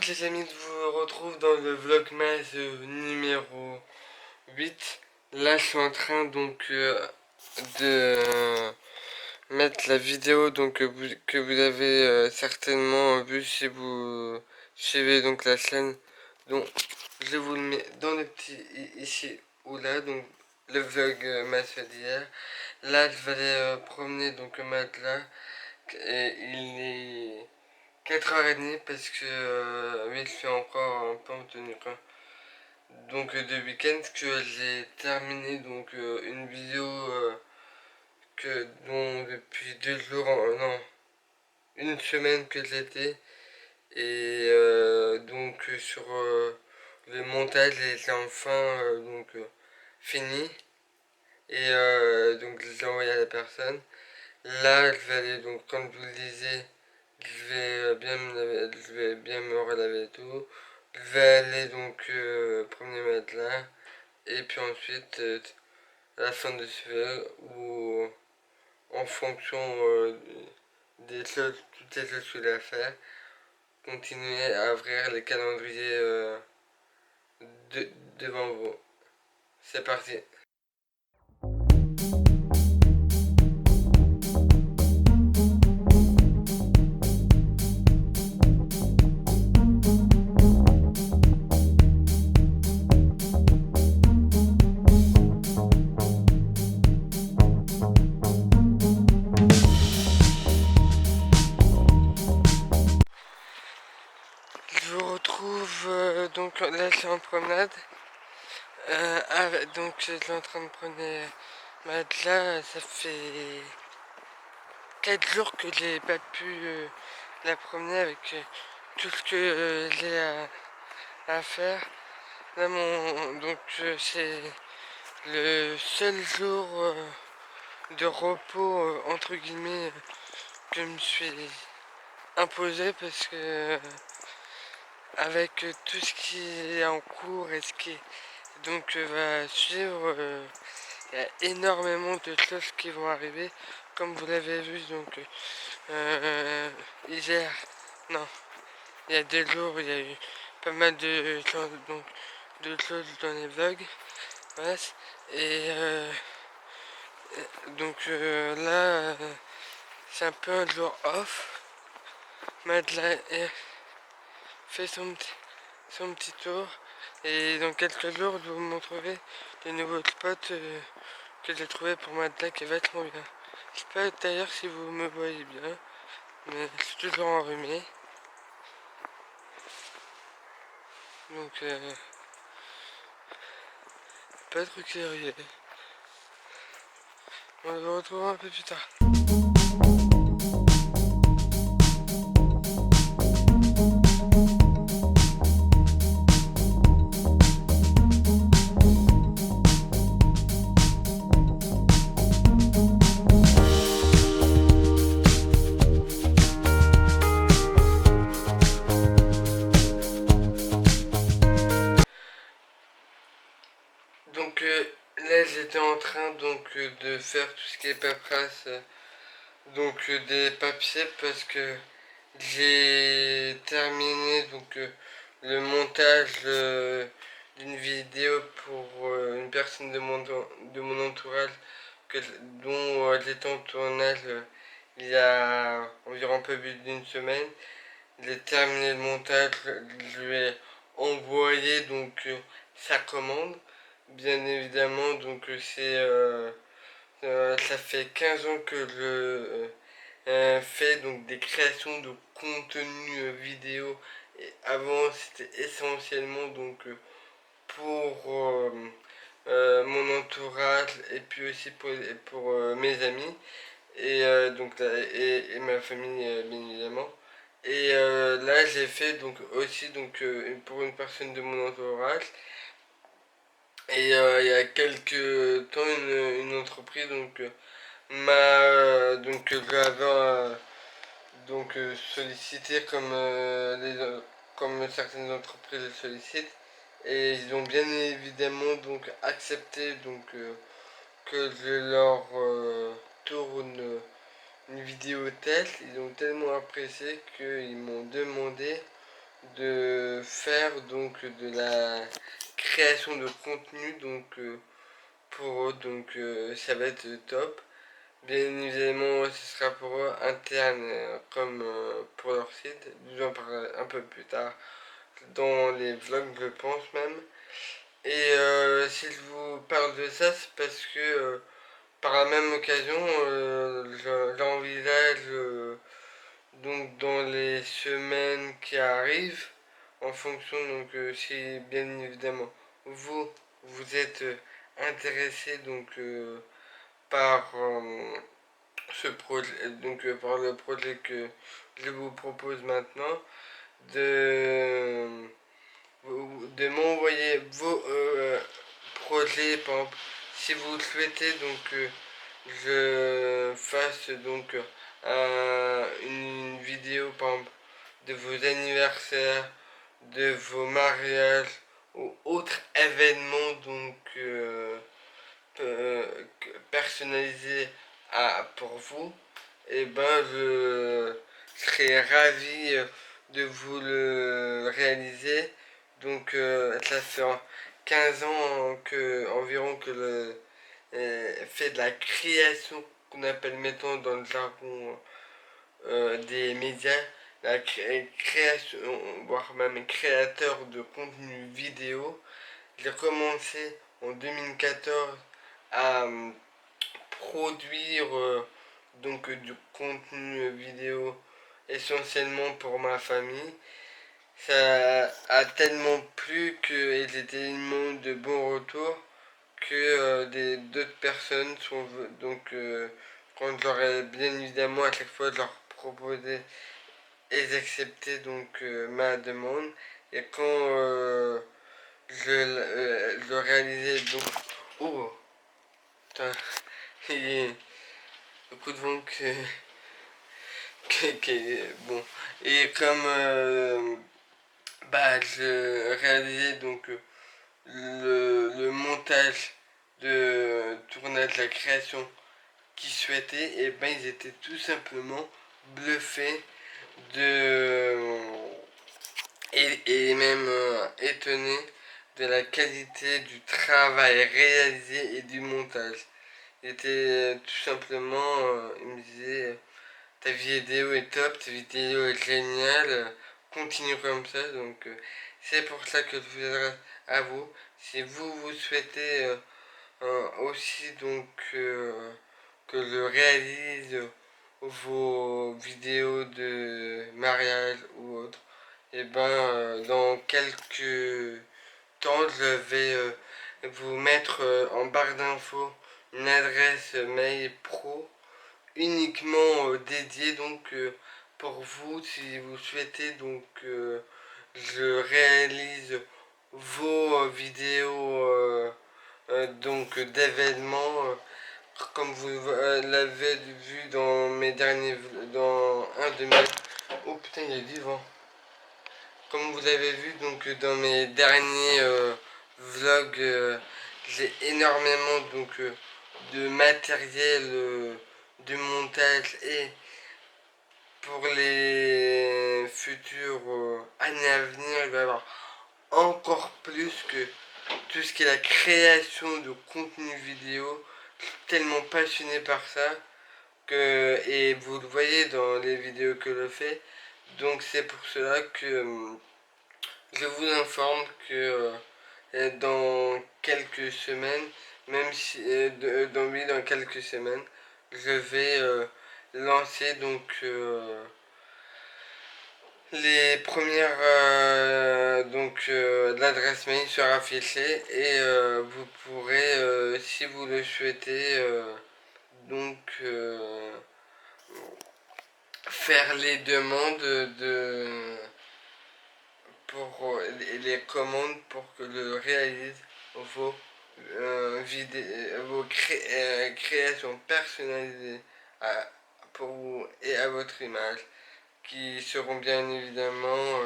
donc les amis, je vous retrouve dans le vlogmas numéro 8. Là je suis en train donc de mettre la vidéo donc que vous avez certainement vu si vous suivez donc la chaîne. Donc je vous le mets dans le petit ici ou là, donc le vlog d'hier. Là je vais aller promener donc matelas et il est 4h30 parce que oui, je suis encore un peu en tenue quoi. Donc de week-end que j'ai terminé donc une vidéo que dont depuis 2 jours, non, une semaine que j'étais et donc sur le montage et c'est enfin donc fini et donc je l'ai envoyé à la personne. Là je vais aller donc comme je vous le disais, je vais bien me relaver et tout. Je vais aller donc promener ma matelas. Et puis ensuite, à la fin de ce vlog, ou en fonction des choses, toutes les choses que j'ai à faire, continuer à ouvrir les calendriers de, devant vous. C'est parti. Je vous retrouve donc là je suis en promenade. Donc je suis en train de prendre ma matelas. Ça fait 4 jours que j'ai pas pu la promener avec tout ce que j'ai à faire. Là, donc c'est le seul jour de repos entre guillemets que je me suis imposé parce que avec tout ce qui est en cours et ce qui donc va suivre, il y a énormément de choses qui vont arriver comme vous l'avez vu donc hier, non, il y a 2 jours il y a eu pas mal de choses, donc, de choses dans les vlogs. Voilà. Et donc là, c'est un peu un jour off. Madeleine fait son petit tour. Et dans quelques jours, je vous montrerai des nouveaux spots que j'ai trouvé pour Madeleine qui est vachement bien. Je sais pas d'ailleurs si vous me voyez bien, mais je suis toujours enrhumé. Donc, pas trop curieux. On se retrouve un peu plus tard. Donc là j'étais en train donc de faire tout ce qui est paperasse, donc des papiers parce que j'ai terminé donc le montage d'une vidéo pour une personne de mon entourage que, dont j'étais en tournage il y a environ un peu plus d'une semaine. J'ai terminé le montage, je lui ai envoyé donc sa commande. Bien évidemment, donc ça fait 15 ans que je fais donc des créations de contenu vidéo. Et avant, c'était essentiellement donc pour mon entourage et puis aussi pour mes amis et ma famille bien évidemment. Et là, j'ai fait donc aussi donc pour une personne de mon entourage. Et il y a quelques temps, une entreprise donc donc j'avais sollicité comme comme certaines entreprises le sollicitent et ils ont bien évidemment donc accepté donc que je leur tourne une vidéo test. Ils ont tellement apprécié qu'ils m'ont demandé de faire donc de la création de contenu donc pour eux, donc ça va être top. Bien évidemment, ce sera pour eux interne comme pour leur site. Je vous en parlerai un peu plus tard dans les vlogs, je pense même. Et si je vous parle de ça, c'est parce que par la même occasion, j'envisage donc dans les semaines qui arrivent, en fonction, donc si bien évidemment vous êtes intéressé donc par ce projet, donc par le projet que je vous propose maintenant, de, de m'envoyer vos projets, par exemple, si vous souhaitez donc je fasse donc une vidéo par exemple de vos anniversaires, de vos mariages ou autres événements donc personnalisés pour vous, et ben je serais ravi de vous le réaliser. Donc ça fait 15 ans que environ que le fait de la création qu'on appelle mettons dans le jargon des médias, la création, voire même créateur de contenu vidéo. J'ai commencé en 2014 à produire donc du contenu vidéo essentiellement pour ma famille. Ça a tellement plu que j'ai tellement de bons retours que d'autres personnes sont donc quand j'aurais bien évidemment à chaque fois je leur proposais et j'acceptais donc ma demande, et quand je réalisais donc oh putain il y a beaucoup de vent bon, et comme bah je réalisais donc le montage de tournage, la création qui souhaitaient, et ben ils étaient tout simplement bluffés de et même étonnés de la qualité du travail réalisé et du montage. Ils étaient tout simplement, ils me disaient ta vidéo est top, ta vidéo est géniale, continue comme ça. Donc c'est pour ça que je vous adresse à vous. Si vous souhaitez aussi donc que je réalise vos vidéos de mariage ou autre, et ben dans quelques temps je vais vous mettre en barre d'infos une adresse mail pro uniquement dédiée donc pour vous, si vous souhaitez donc je réalise vos vidéos donc d'événements comme vous l'avez vu dans mes derniers dans un de mes oh putain il y a du vent, comme vous l'avez vu donc dans mes derniers vlogs, j'ai énormément donc de matériel de montage, et pour les futures années à venir il va y avoir encore plus que tout ce qui est la création de contenu vidéo. Je suis tellement passionné par ça que, et vous le voyez dans les vidéos que je fais, donc c'est pour cela que je vous informe que dans quelques semaines, même si oui, dans quelques semaines, je vais lancer donc les premières donc l'adresse mail sera affichée, et vous pourrez si vous le souhaitez donc faire les demandes de pour les commandes pour que je réalise vos créations personnalisées pour vous et à votre image, qui seront bien évidemment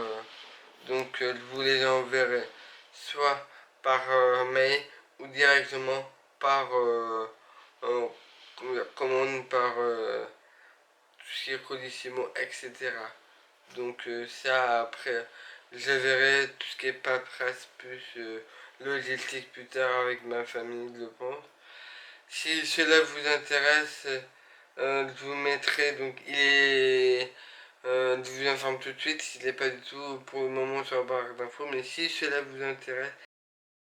donc je vous les enverrai soit par mail ou directement par commande par tout ce qui est Colissimo, etc. Donc ça après je verrai tout ce qui est paperasse plus logistique plus tard avec ma famille, je pense. Si cela vous intéresse, je vous mettrai donc il est. Je vous informe tout de suite, s'il n'est pas du tout pour le moment sur la barre d'infos, mais si cela vous intéresse,